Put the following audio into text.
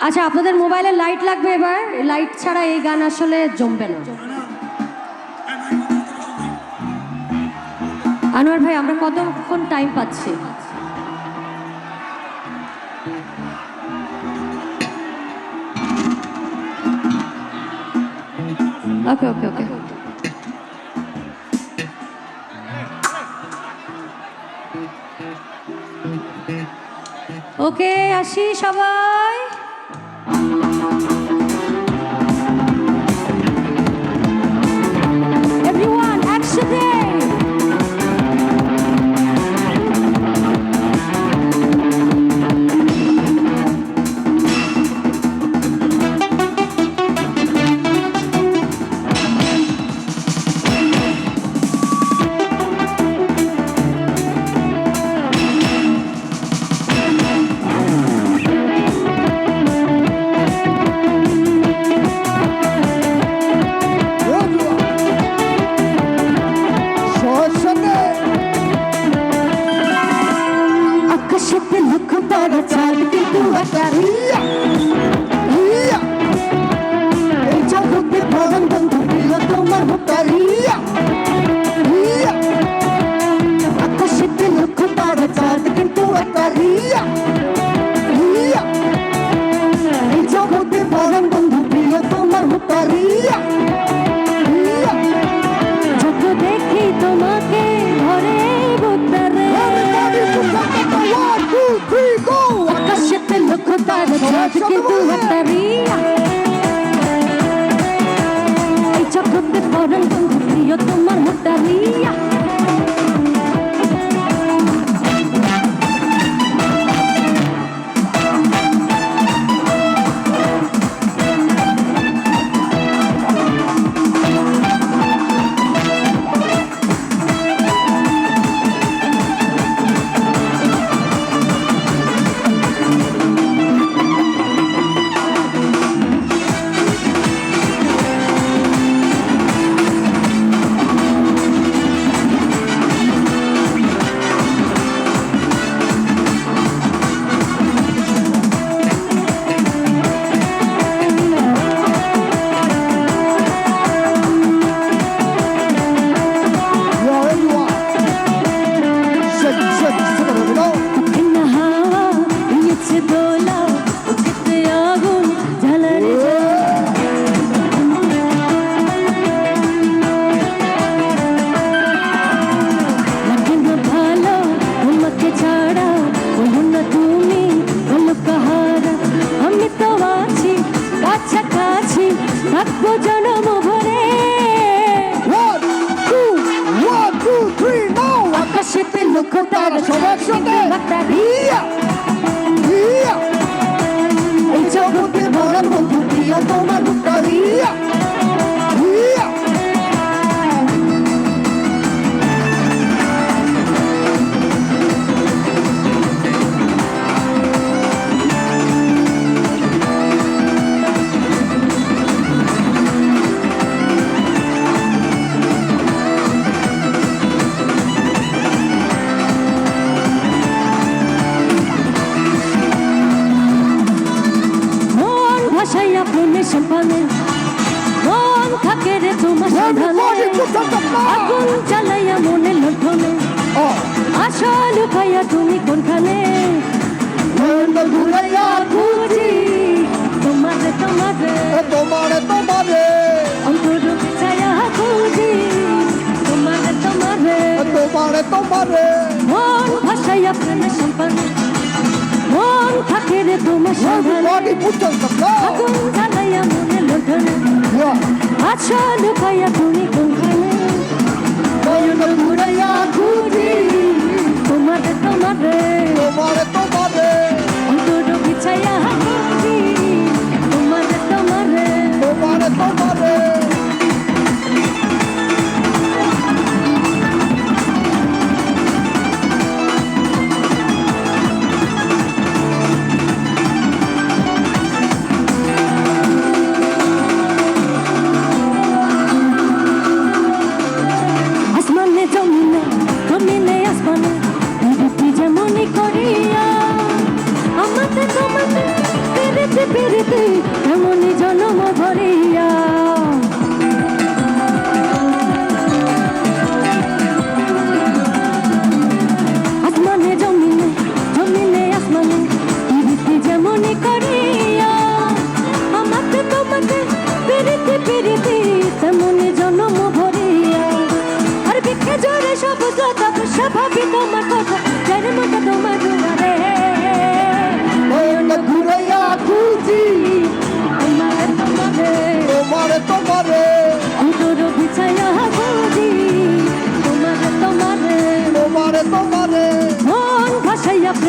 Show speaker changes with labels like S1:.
S1: আচ্ছা, আপনাদের মোবাইলে লাইট লাগবে এবার। লাইট ছাড়া এই গান আসলে জমবে না। আনোয়ার ভাই, আমরা কতক্ষণ টাইম পাচ্ছি? ওকে ওকে ওকে ওকে, আসি সবাই। এভরিওয়ান একসাথে। আগুন জ্বালাইয়া মনে লঠনে আশা লুকাইয়া তুমি কোনখানে ঘুরাইয়া খুঁজি তোমারে তোমারে তোমারে তোমারে অন্তর ছায়া খুঁজি তোমারে তোমারে তোমারে তোমারে মন ভাসাইয়া প্রেমে সম্পানে মন থাকে রে তোমার সন্ধানে আগুন জ্বালাইয়া মনে লঠনে আশা লুকাইয়া তুমি কোনখানে ঘুরাইয়া খুঁজি তোমারে তোমারে তোমারে তোমারে অন্তর বিছাইয়া খুঁজি তোমারে তোমারে তোমারে তোমারে